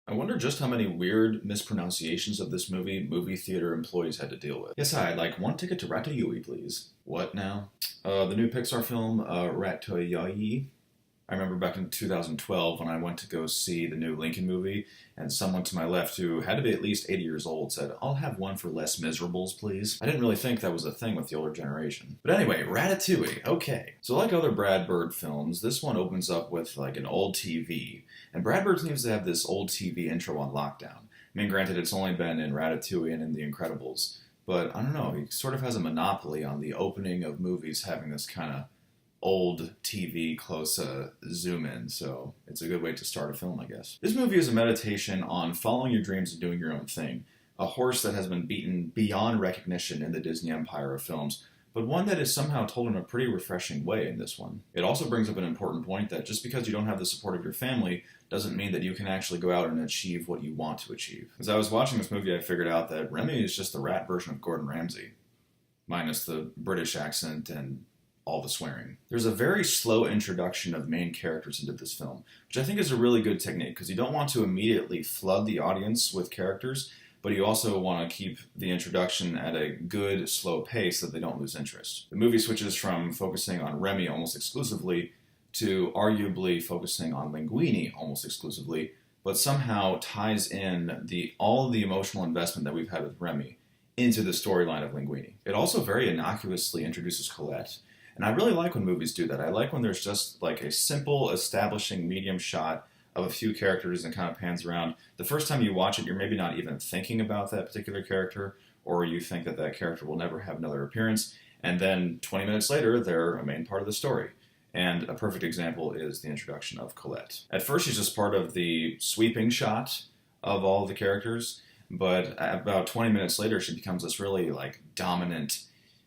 I wonder just how many weird mispronunciations of this movie theater employees had to deal with. Yes, I'd like one ticket to Ratatouille, please. What now? The new Pixar film, Ratatouille. I remember back in 2012 when I went to go see the new Lincoln movie, and someone to my left who had to be at least 80 years old said, "I'll have one for less miserables, please." I didn't really think that was a thing with the older generation. But anyway, Ratatouille, okay. So like other Brad Bird films, this one opens up with like an old TV, and Brad Bird seems to have this old TV intro on lockdown. I mean, granted, it's only been in Ratatouille and in The Incredibles, but I don't know, he sort of has a monopoly on the opening of movies having this kind of old TV close zoom in, so it's a good way to start a film, I guess. This movie is a meditation on following your dreams and doing your own thing, a horse that has been beaten beyond recognition in the Disney empire of films, but one that is somehow told in a pretty refreshing way in this one. It also brings up an important point that just because you don't have the support of your family doesn't mean that you can actually go out and achieve what you want to achieve. As I was watching this movie, I figured out that Remy is just the rat version of Gordon Ramsay, minus the British accent and all the swearing. There's a very slow introduction of main characters into this film, which I think is a really good technique because you don't want to immediately flood the audience with characters, but you also want to keep the introduction at a good, slow pace so that they don't lose interest. The movie switches from focusing on Remy almost exclusively to arguably focusing on Linguini almost exclusively, but somehow ties in all of the emotional investment that we've had with Remy into the storyline of Linguini. It also very innocuously introduces Colette. And I really like when movies do that. I like when there's just like a simple establishing medium shot of a few characters and kind of pans around. The first time you watch it, you're maybe not even thinking about that particular character, or you think that that character will never have another appearance, and then 20 minutes later, they're a main part of the story. And a perfect example is the introduction of Colette. At first, she's just part of the sweeping shot of all of the characters, but about 20 minutes later, she becomes this really like dominant,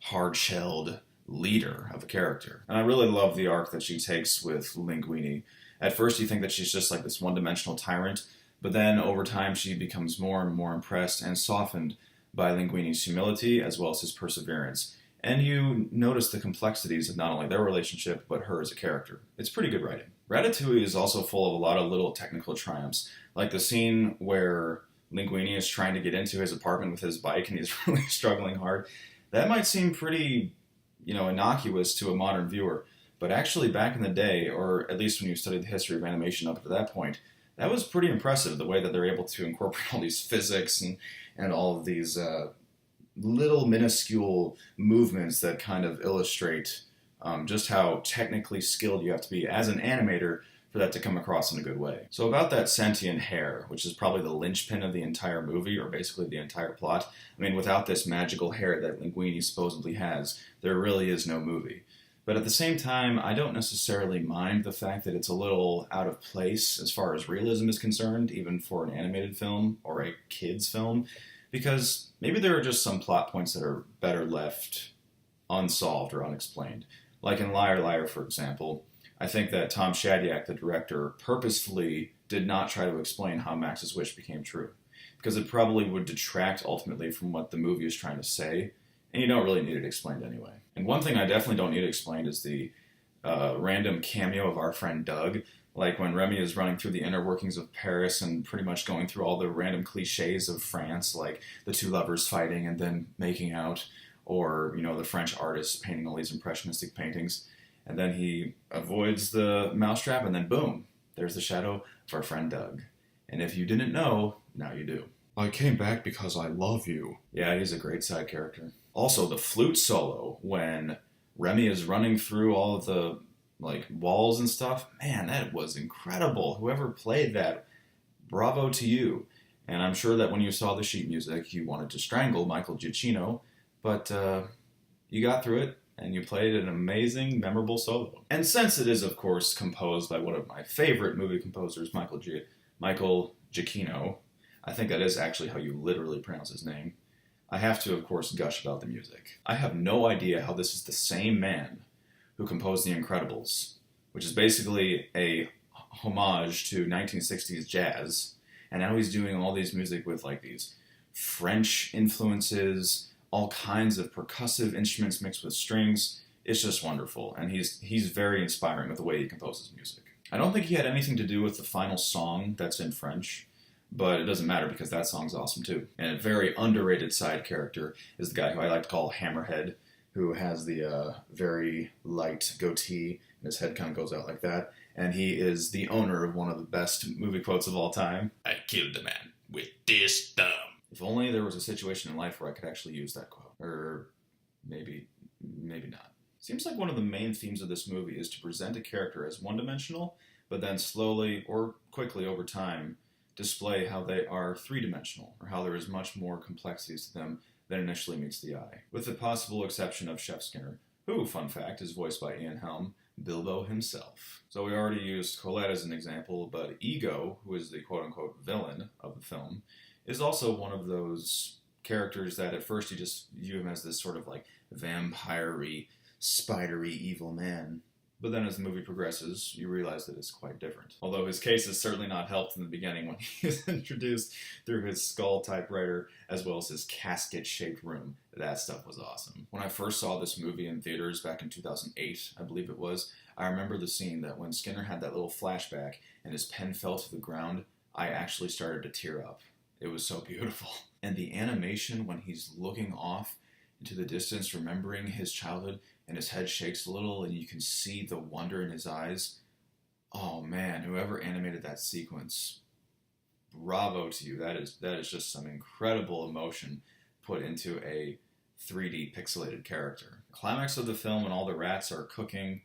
hard-shelled leader of a character. And I really love the arc that she takes with Linguini. At first you think that she's just like this one-dimensional tyrant, but then over time she becomes more and more impressed and softened by Linguini's humility as well as his perseverance. And you notice the complexities of not only their relationship, but her as a character. It's pretty good writing. Ratatouille is also full of a lot of little technical triumphs, like the scene where Linguini is trying to get into his apartment with his bike and he's really struggling hard. That might seem pretty innocuous to a modern viewer. But actually back in the day, or at least when you studied the history of animation up to that point, that was pretty impressive, the way that they're able to incorporate all these physics and all of these little minuscule movements that kind of illustrate just how technically skilled you have to be as an animator for that to come across in a good way. So about that sentient hair, which is probably the linchpin of the entire movie, or basically the entire plot, I mean, without this magical hair that Linguini supposedly has, there really is no movie. But at the same time, I don't necessarily mind the fact that it's a little out of place as far as realism is concerned, even for an animated film or a kid's film, because maybe there are just some plot points that are better left unsolved or unexplained. Like in Liar Liar, for example, I think that Tom Shadyac, the director, purposefully did not try to explain how Max's wish became true, because it probably would detract ultimately from what the movie is trying to say, and you don't really need it explained anyway. And one thing I definitely don't need explained is the random cameo of our friend Doug, like when Remy is running through the inner workings of Paris and pretty much going through all the random cliches of France, like the two lovers fighting and then making out, or, the French artist painting all these impressionistic paintings. And then he avoids the mousetrap, and then boom, there's the shadow of our friend Doug. And if you didn't know, now you do. I came back because I love you. Yeah, he's a great side character. Also, the flute solo, when Remy is running through all of the walls and stuff, man, that was incredible. Whoever played that, bravo to you. And I'm sure that when you saw the sheet music, you wanted to strangle Michael Giacchino, but you got through it. And you played an amazing, memorable solo. And since it is, of course, composed by one of my favorite movie composers, Michael Giacchino, I think that is actually how you literally pronounce his name, I have to, of course, gush about the music. I have no idea how this is the same man who composed The Incredibles, which is basically a homage to 1960s jazz, and now he's doing all these music with these French influences, all kinds of percussive instruments mixed with strings. It's just wonderful, and he's very inspiring with the way he composes music. I don't think he had anything to do with the final song that's in French. But it doesn't matter because that song's awesome too. And a very underrated side character is the guy who I like to call Hammerhead, who has the very light goatee, and his head kind of goes out like that. And he is the owner of one of the best movie quotes of all time. I killed the man with this thumb. If only there was a situation in life where I could actually use that quote. Or maybe not. Seems like one of the main themes of this movie is to present a character as one-dimensional, but then slowly or quickly over time display how they are three-dimensional, or how there is much more complexities to them than initially meets the eye. With the possible exception of Chef Skinner, who, fun fact, is voiced by Ian Helm, Bilbo himself. So we already used Colette as an example, but Ego, who is the quote-unquote villain of the film, is also one of those characters that at first you just view him as this sort of like vampire-y, spidery evil man. But then as the movie progresses, you realize that it's quite different. Although his case is certainly not helped in the beginning when he is introduced through his skull typewriter as well as his casket-shaped room. That stuff was awesome. When I first saw this movie in theaters back in 2008, I believe it was, I remember the scene that when Skinner had that little flashback and his pen fell to the ground, I actually started to tear up. It was so beautiful. And the animation when he's looking off into the distance, remembering his childhood, and his head shakes a little, and you can see the wonder in his eyes. Oh man, whoever animated that sequence, bravo to you. That is just some incredible emotion put into a 3D pixelated character. The climax of the film when all the rats are cooking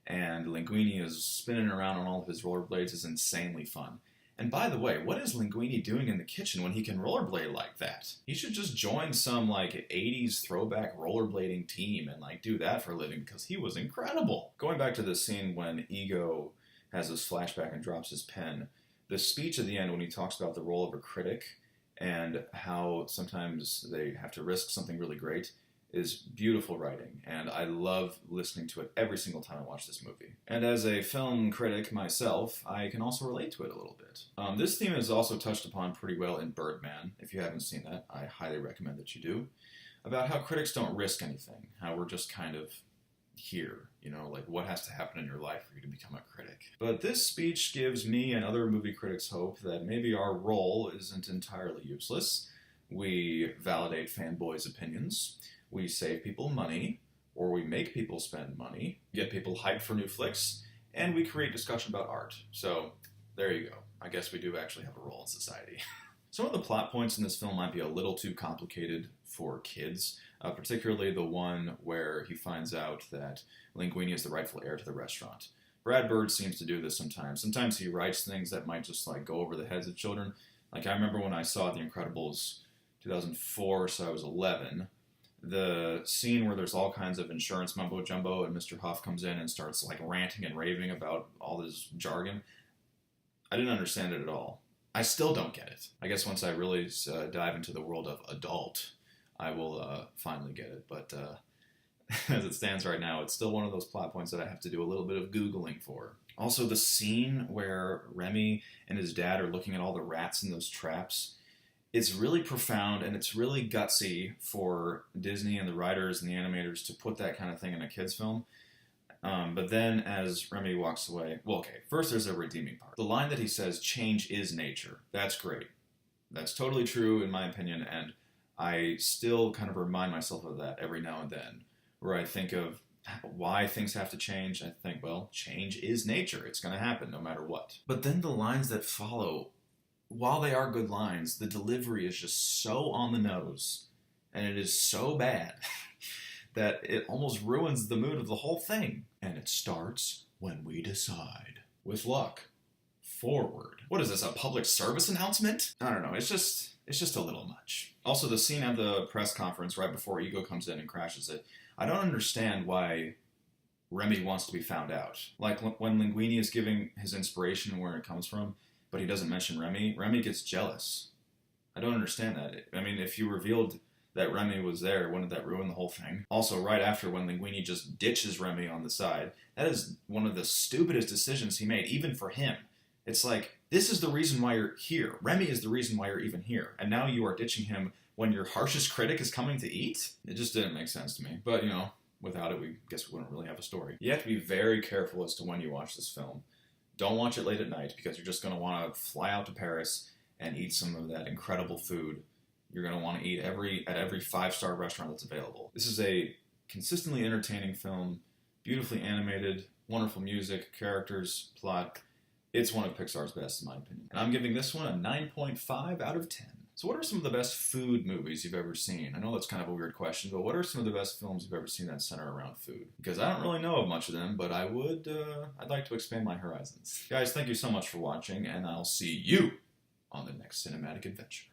and Linguini is spinning around on all of his rollerblades is insanely fun. And by the way, what is Linguini doing in the kitchen when he can rollerblade like that? He should just join some like 80s throwback rollerblading team and like do that for a living because he was incredible. Going back to the scene when Ego has his flashback and drops his pen, the speech at the end when he talks about the role of a critic and how sometimes they have to risk something really great is beautiful writing, and I love listening to it every single time I watch this movie. And as a film critic myself, I can also relate to it a little bit. This theme is also touched upon pretty well in Birdman. If you haven't seen that, I highly recommend that you do. About how critics don't risk anything, how we're just kind of here, like what has to happen in your life for you to become a critic. But this speech gives me and other movie critics hope that maybe our role isn't entirely useless. We validate fanboys' opinions. We save people money, or we make people spend money, get people hyped for new flicks, and we create discussion about art. So, there you go. I guess we do actually have a role in society. Some of the plot points in this film might be a little too complicated for kids, particularly the one where he finds out that Linguini is the rightful heir to the restaurant. Brad Bird seems to do this sometimes. Sometimes he writes things that might just like go over the heads of children. Like I remember when I saw The Incredibles 2004, so I was 11, the scene where there's all kinds of insurance mumbo-jumbo and Mr. Huff comes in and starts like ranting and raving about all this jargon. I didn't understand it at all. I still don't get it. I guess once I really dive into the world of adult, I will finally get it. But as it stands right now, it's still one of those plot points that I have to do a little bit of Googling for. Also, the scene where Remy and his dad are looking at all the rats in those traps, it's really profound and it's really gutsy for Disney and the writers and the animators to put that kind of thing in a kid's film. But then as Remy walks away, well, okay, first there's a redeeming part. The line that he says, "Change is nature." That's great. That's totally true in my opinion, and I still kind of remind myself of that every now and then, where I think of why things have to change. I think, well, change is nature. It's going to happen no matter what. But then the lines that follow, while they are good lines, the delivery is just so on the nose, and it is so bad that it almost ruins the mood of the whole thing. And it starts when we decide. With luck. Forward. What is this, a public service announcement? I don't know, it's just a little much. Also, the scene at the press conference right before Ego comes in and crashes it, I don't understand why Remy wants to be found out. Like, when Linguini is giving his inspiration and where it comes from, but he doesn't mention Remy, Remy gets jealous. I don't understand that. I mean, if you revealed that Remy was there, wouldn't that ruin the whole thing? Also, right after when Linguini just ditches Remy on the side, that is one of the stupidest decisions he made, even for him. It's like, this is the reason why you're here. Remy is the reason why you're even here. And now you are ditching him when your harshest critic is coming to eat? It just didn't make sense to me. But, without it, we guess we wouldn't really have a story. You have to be very careful as to when you watch this film. Don't watch it late at night because you're just going to want to fly out to Paris and eat some of that incredible food you're going to want to eat at every five-star restaurant that's available. This is a consistently entertaining film, beautifully animated, wonderful music, characters, plot. It's one of Pixar's best, in my opinion. And I'm giving this one a 9.5 out of 10. So what are some of the best food movies you've ever seen? I know that's kind of a weird question, but what are some of the best films you've ever seen that center around food? Because I don't really know of much of them, but I'd like to expand my horizons. Guys, thank you so much for watching, and I'll see you on the next cinematic adventure.